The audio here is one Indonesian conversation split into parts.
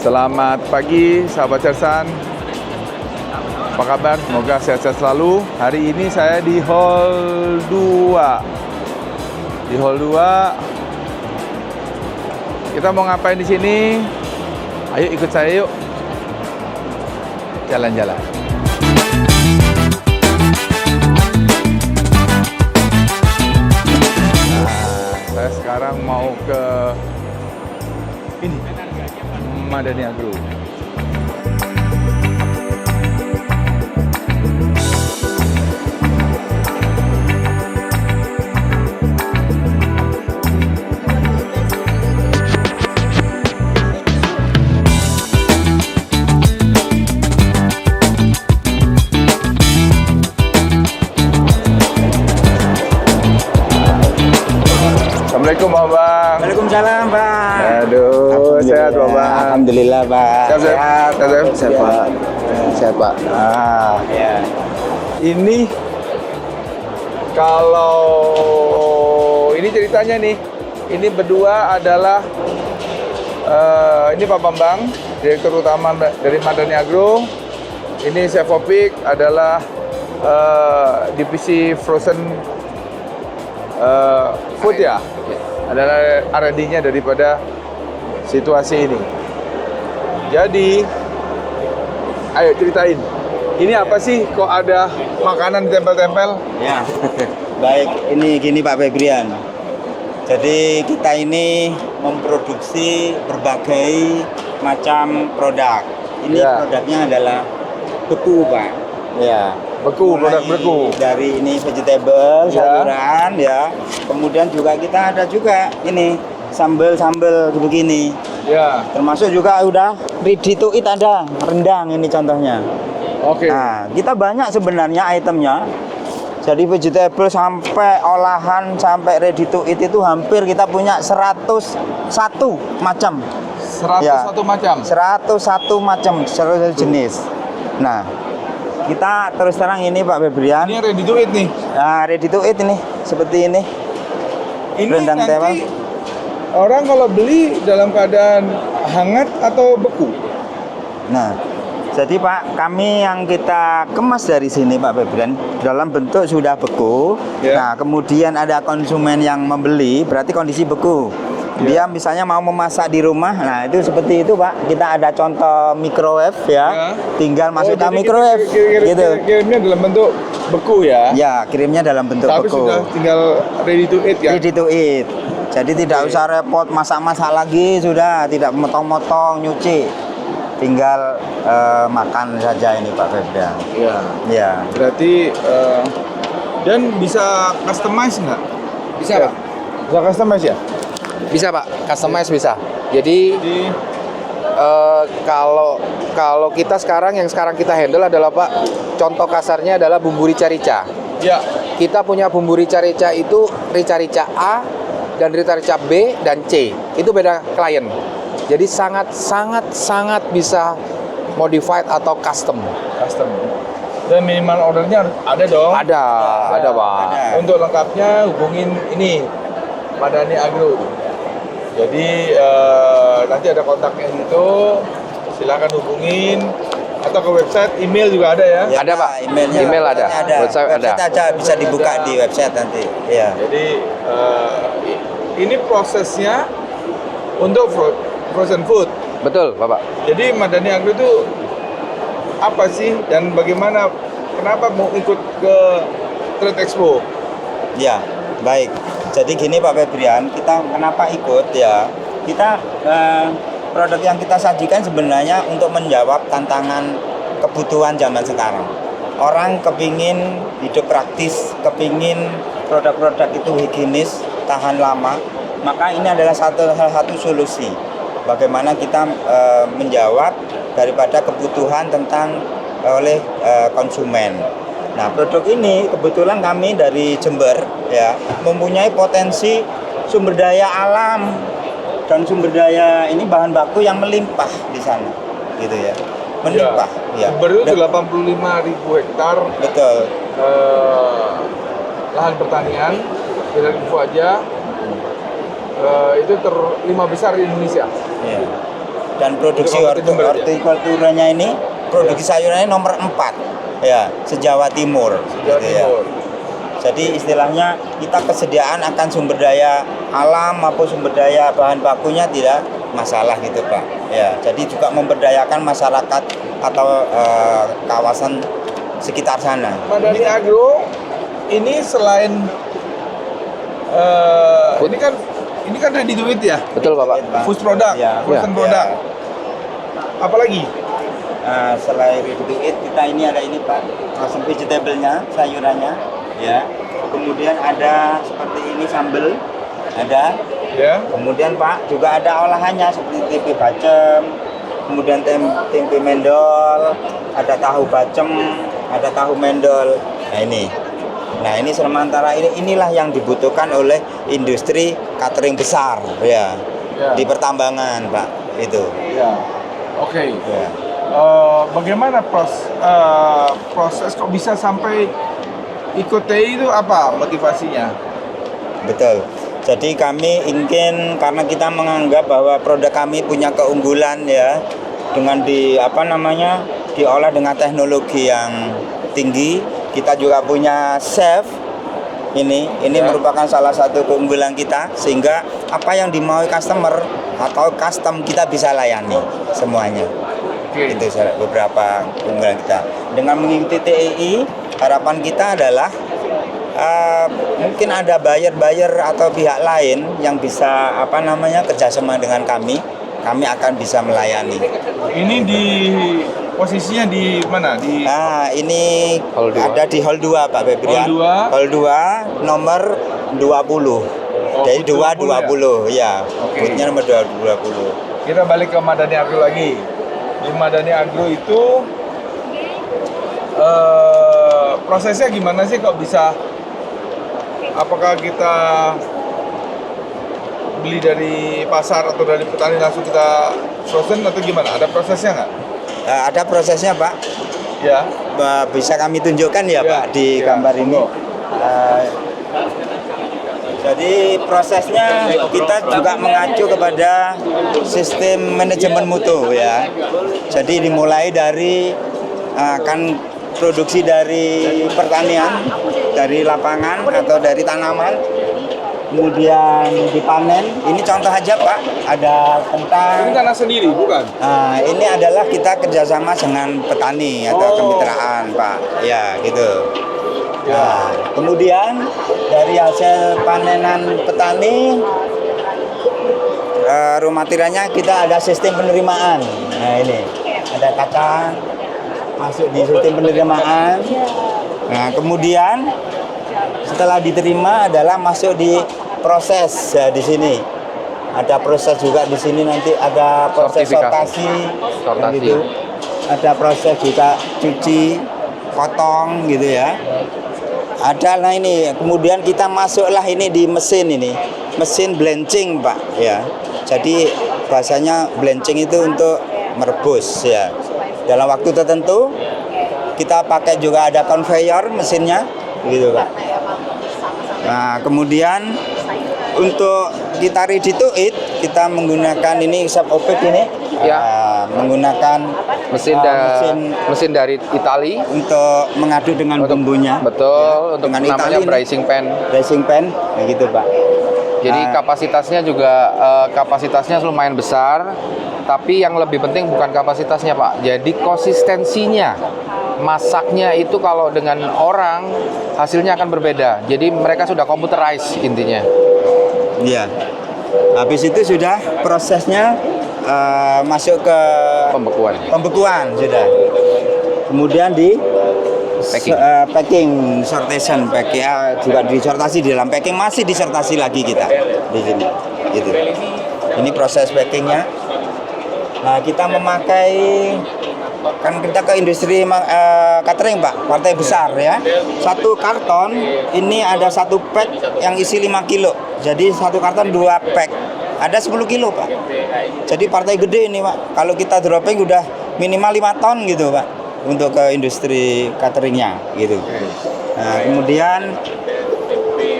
Selamat pagi sahabat Sersan. Apa kabar? Semoga sehat-sehat selalu. Hari ini saya di Hall 2. Di Hall 2 kita mau ngapain di sini? Ayo ikut saya yuk. Jalan-jalan. Saya sekarang mau ke ini Madani Agro. Assalamualaikum Bang. Waalaikumsalam, Pak. Aduh, sehat Bang. Alhamdulillah, Pak. Sehat, Pak. Sehat, Pak. Ya. Ini kalau ini ceritanya nih, ini berdua adalah ini Pak Bambang, Direktur Utama dari Madani Agro. Ini Chef Opik adalah divisi frozen food ya, adalah R&D-nya daripada situasi ini. Jadi, ayo ceritain. Ini apa sih kok ada makanan tempel-tempel? Ya. Baik, ini gini Pak Febrian. Jadi kita ini memproduksi berbagai macam produk. Ini produknya adalah beku, Pak. Ya. Beku, produk beku. Dari ini vegetable, sayuran ya. Kemudian juga kita ada juga ini sambal-sambal begini. Ya. Termasuk juga udah ready to eat ada, rendang ini contohnya. Oke. Nah, kita banyak sebenarnya itemnya. Jadi vegetable sampai olahan sampai ready to eat itu hampir kita punya 101 macam. 101 macam. 101 macam, 101 jenis. Nah, kita terus terang ini Pak Febrian. Ini ready to eat nih. Nah, ready to eat ini seperti ini. Ini Rendang nanti tewel. orang kalau beli dalam keadaan hangat atau beku? Nah, jadi Pak, kami yang kita kemas dari sini Pak Febrian dalam bentuk sudah beku. Nah, kemudian ada konsumen yang membeli, berarti kondisi beku. Dia misalnya mau memasak di rumah, nah itu seperti itu Pak. Kita ada contoh microwave ya, tinggal masukkan microwave gitu. Kirimnya dalam bentuk beku ya? Ya, kirimnya dalam bentuk Tapi beku. sudah tinggal ready to eat ya? Ready to eat. Jadi tidak usah repot masak-masak lagi, sudah tidak motong-motong, nyuci. Tinggal makan saja ini Pak Febrian. Iya. Ya. Berarti dan bisa customize nggak? Bisa, Pak. Bisa customize ya? Bisa, Pak. Customize bisa. Jadi kalau kita sekarang yang sekarang kita handle adalah Pak, contoh kasarnya adalah bumbu rica-rica. Ya. Kita punya bumbu rica-rica itu rica-rica A dan rica-rica B dan C. Itu beda klien. Jadi sangat bisa modified atau custom. Custom. Dan minimal ordernya ada dong? Ada Pak. Untuk lengkapnya hubungin ini Madani Agro. Jadi nanti ada kontaknya di situ, silakan hubungin atau ke website, email juga ada ya? Ada Pak, email ada. Website ada, bisa dibuka di website nanti. Ya. Jadi ini prosesnya untuk frozen food. Betul, Bapak. Jadi Madani Agro itu apa sih dan bagaimana, kenapa mau ikut ke Trade Expo? Ya, baik. Jadi gini Pak Febrian, kita kenapa ikut ya? Kita produk yang kita sajikan sebenarnya untuk menjawab tantangan kebutuhan zaman sekarang. Orang kepingin hidup praktis, kepingin produk-produk itu higienis, tahan lama. Maka ini adalah salah satu solusi. Bagaimana kita menjawab daripada kebutuhan tentang oleh konsumen. Nah, produk ini kebetulan kami dari Jember ya mempunyai potensi sumber daya alam dan sumber daya ini bahan baku yang melimpah di sana, gitu ya. Melimpah. Ya. Jember itu 85.000 hektar. Betul. Lahan pertanian, kita info aja. Itu 5 besar di Indonesia. Ya. dan produksi hortikulturanya ini produksi sayurannya nomor 4 ya se-Jawa Timur. Jawa gitu ya. Timur. Jadi istilahnya kita kesediaan akan sumber daya alam maupun sumber daya bahan bakunya tidak masalah gitu Pak. Ya, jadi juga memberdayakan masyarakat atau kawasan sekitar sana. Madani Agro ini selain ini kan ready to eat ya, Betul Bapak. food product, Ya. frozen Ya. product. Apalagi? Selain ready to eat, kita ini ada ini Pak, frozen vegetable-nya, sayurannya, ya. Kemudian ada seperti ini sambal, ada. Ya. Kemudian Pak juga ada olahannya seperti tempe bacem, kemudian tempe mendol, ada tahu bacem, ada tahu mendol. Nah ini sementara inilah yang dibutuhkan oleh industri catering besar ya, Ya. di pertambangan Pak itu. Ya. Oke. Ya. Bagaimana proses kok bisa sampai ikut TI itu apa motivasinya? Betul. Jadi kami ingin karena kita menganggap bahwa produk kami punya keunggulan ya dengan diolah dengan teknologi yang tinggi. Kita juga punya chef. Ini Ya. merupakan salah satu keunggulan kita sehingga apa yang dimaui customer atau custom kita bisa layani semuanya. Oke. Itu beberapa keunggulan kita. Dengan mengikuti TEI, harapan kita adalah mungkin ada buyer atau pihak lain yang bisa kerjasama dengan kami akan bisa melayani. Ini di posisinya di mana? Nah, ini Hall 2. ada di Hall 2 Pak Febrian. Hall 2. Hall 2 nomor 20. Jadi booth 220 ya. Oke. Boothnya nomor 220. Kita balik ke Madani Agro lagi. Di Madani Agro itu prosesnya gimana sih kok bisa? Apakah kita beli dari pasar atau dari petani langsung kita frozen atau gimana? Ada prosesnya nggak? Ada prosesnya Pak. Ya. Bisa kami tunjukkan ya, Ya, Pak di ya, gambar ini. Jadi prosesnya kita juga mengacu kepada sistem manajemen mutu ya. Jadi dimulai dari kan produksi dari pertanian, dari lapangan atau dari tanaman, kemudian dipanen. Ini contoh aja Pak, ada Ini kentang. tanah sendiri bukan? Nah, ini adalah kita kerjasama dengan petani atau kemitraan Pak, ya gitu. Nah, kemudian dari hasil panenan petani, raw materialnya kita ada sistem penerimaan. Nah ini ada kacang masuk di sistem penerimaan. Nah kemudian setelah diterima adalah masuk di proses ya di sini. Ada proses juga di sini nanti ada proses sortasi. Gitu. Ada proses juga cuci, potong gitu ya. Ada lah ini, kemudian kita masuklah ini di mesin ini, mesin blanching Pak ya. Jadi bahasanya blanching itu untuk merebus ya. Dalam waktu tertentu kita pakai juga ada conveyor mesinnya, gitu Pak. Nah kemudian untuk kita ready to eat kita menggunakan ini chef opik ini, Ya. menggunakan mesin dari Itali untuk mengadu dengan bumbunya. Betul, Ya, untuk dengan namanya Itali ini. bracing pan. Bracing pan, begitu Pak. Jadi kapasitasnya juga kapasitasnya lumayan besar, tapi yang lebih penting bukan kapasitasnya Pak. Jadi konsistensinya, masaknya itu kalau dengan orang hasilnya akan berbeda. Jadi mereka sudah computerized intinya. Iya. Habis itu sudah prosesnya masuk ke pembekuan sudah. Kemudian di packing sortation, packing juga disortasi di dalam packing, masih disortasi lagi kita di sini. Gitu. Ini proses packingnya. Nah kita memakai kan kita ke industri catering Pak, partai besar ya. Satu karton ini ada satu pack yang isi 5 kilo. Jadi satu karton 2 pack. Ada 10 kilo Pak. Jadi partai gede ini Pak. Kalau kita dropping udah minimal 5 ton gitu Pak. Untuk ke industri cateringnya gitu. Nah kemudian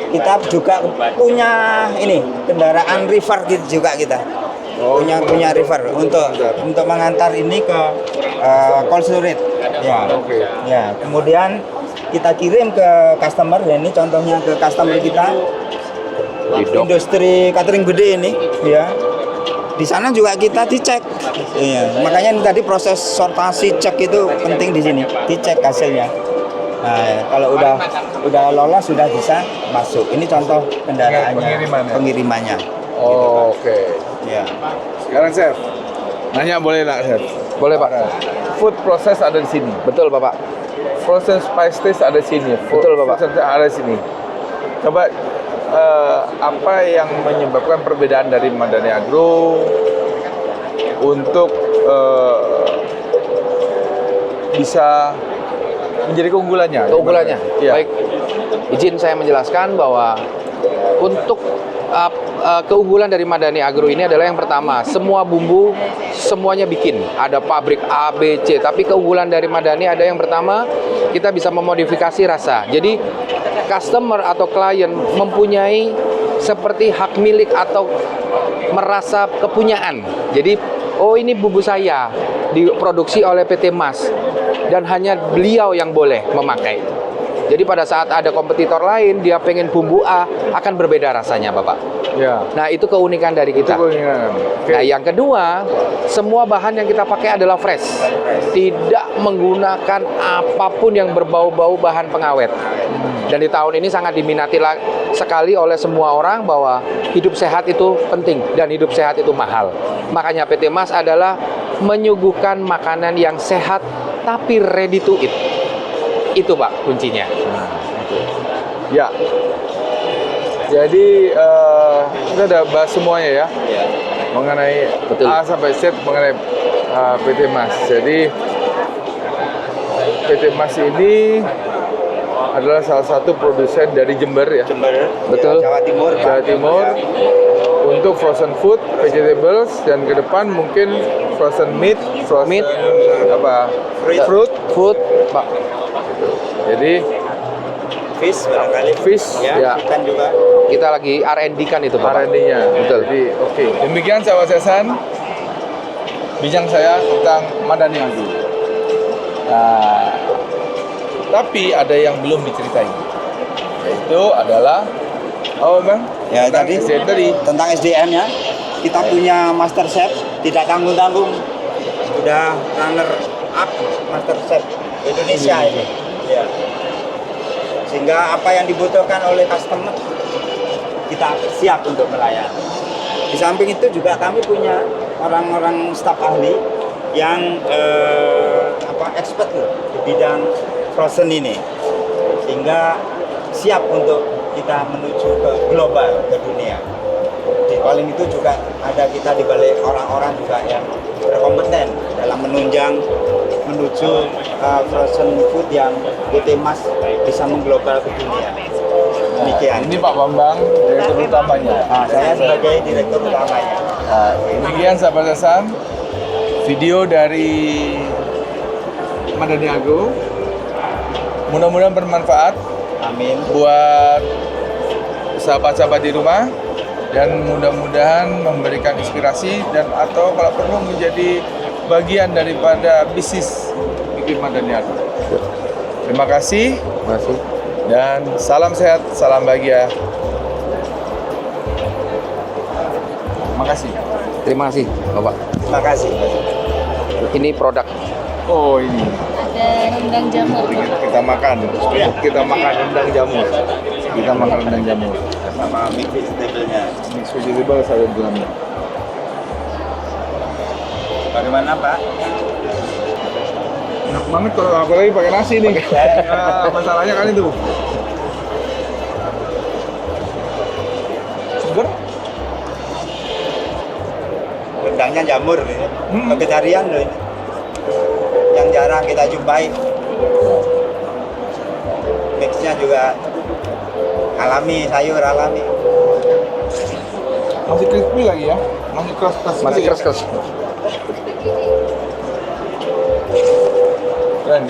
kita juga punya ini kendaraan river gitu juga kita. Oh, punya river untuk mengantar ini ke cold storage. Ya. Oke. Ya, kemudian kita kirim ke customer, ya ini contohnya ke customer kita industri catering gede ini, ya. Di sana juga kita dicek. Iya, makanya ini tadi proses sortasi cek itu penting di sini, dicek hasilnya. Nah, kalau udah lolos sudah bisa masuk. Ini contoh kendaraannya, pengirimannya. Oh, oke. Ya. Sekarang chef, nanya boleh nggak chef? Boleh Pak. Food process ada di sini. Betul Bapak. Frozen spice taste ada di sini. Betul, Bapak. Frozen ada di sini. Coba apa yang menyebabkan perbedaan dari Madani Agro untuk bisa menjadi keunggulannya? Keunggulannya. Iya. Baik. Izin saya menjelaskan bahwa untuk keunggulan dari Madani Agro ini adalah yang pertama, semua bumbu semuanya bikin. Ada pabrik A, B, C. Tapi keunggulan dari Madani ada yang pertama, kita bisa memodifikasi rasa. Jadi customer atau klien mempunyai seperti hak milik atau merasa kepunyaan. Jadi, oh ini bumbu saya diproduksi oleh PT Mas dan hanya beliau yang boleh memakai. Jadi pada saat ada kompetitor lain, dia pengen bumbu A, akan berbeda rasanya, Bapak. Ya. Nah, itu keunikan dari kita. Itu keunikan. Oke. Nah, yang kedua, semua bahan yang kita pakai adalah fresh. Tidak menggunakan apapun yang berbau-bau bahan pengawet. Dan di tahun ini sangat diminati sekali oleh semua orang bahwa hidup sehat itu penting dan hidup sehat itu mahal. Makanya PT Mas adalah menyuguhkan makanan yang sehat tapi ready to eat. Itu Pak kuncinya. Ya. Jadi kita udah bahas semuanya ya. Mengenai Betul. A sampai Z mengenai PT Mas. Jadi PT Mas ini adalah salah satu produsen dari Jember ya. Jember, Betul. ya, Jawa Timur. Jawa Timur untuk frozen food, vegetables, dan ke depan mungkin frozen meat, frozen Meat. apa Fruit. Food, Pak. Jadi Fish barangkali. Fish, ya. ya. Ikan juga. Kita lagi R&D kan itu Pak. R&D-nya. Betul. Jadi oke. Demikian sahabat sesan bincang saya tentang Madani Agro. Nah, tapi ada yang belum diceritain, yaitu adalah Bang? Ya, Tentang tadi SDM tadi. tentang SDM-nya, kita punya Master Chef, tidak tanggung-tanggung. Sudah runner up Master Chef Indonesia ini. Ya. Sehingga apa yang dibutuhkan oleh customer kita siap untuk melayani. Di samping itu juga kami punya orang-orang staf ahli yang expert loh di bidang frozen ini, sehingga siap untuk kita menuju ke global, ke dunia. Di paling itu juga ada kita di balik orang-orang juga yang berkompeten dalam menunjang menuju frozen food yang PT Mas bisa mengglobal ke dunia. Demikian. Ini Pak Bambang, direktur utamanya. Nah, saya sebagai direktur utamanya. Demikian sahabat sesan video dari Madani Agro. Mudah-mudahan bermanfaat Amin. buat sahabat-sahabat di rumah dan mudah-mudahan memberikan inspirasi dan atau kalau perlu menjadi bagian daripada bisnis bikin Madani Agro. Terima kasih Masih. dan salam sehat, salam bahagia. Makasih. Terima kasih, Bapak. Terima kasih. Ini produk. Oh ini Ada rendang jamur. kita makan. Kita makan rendang jamur. Kita makan rendang jamur. Sama mix vegetable-nya. Mix vegetable saya di dalamnya. Bagaimana Pak? Enak banget kalau apalagi pakai nasi nih. Nah, masalahnya kan itu. Seger. Rendangnya jamur ini. Hmm. Vegetarian loh ini. Yang jarang kita jumpai. Mixnya juga alami, sayur alami. Masih crispy lagi ya. Masih keras-keras. Masih gitu ya. keras-keras. Keren.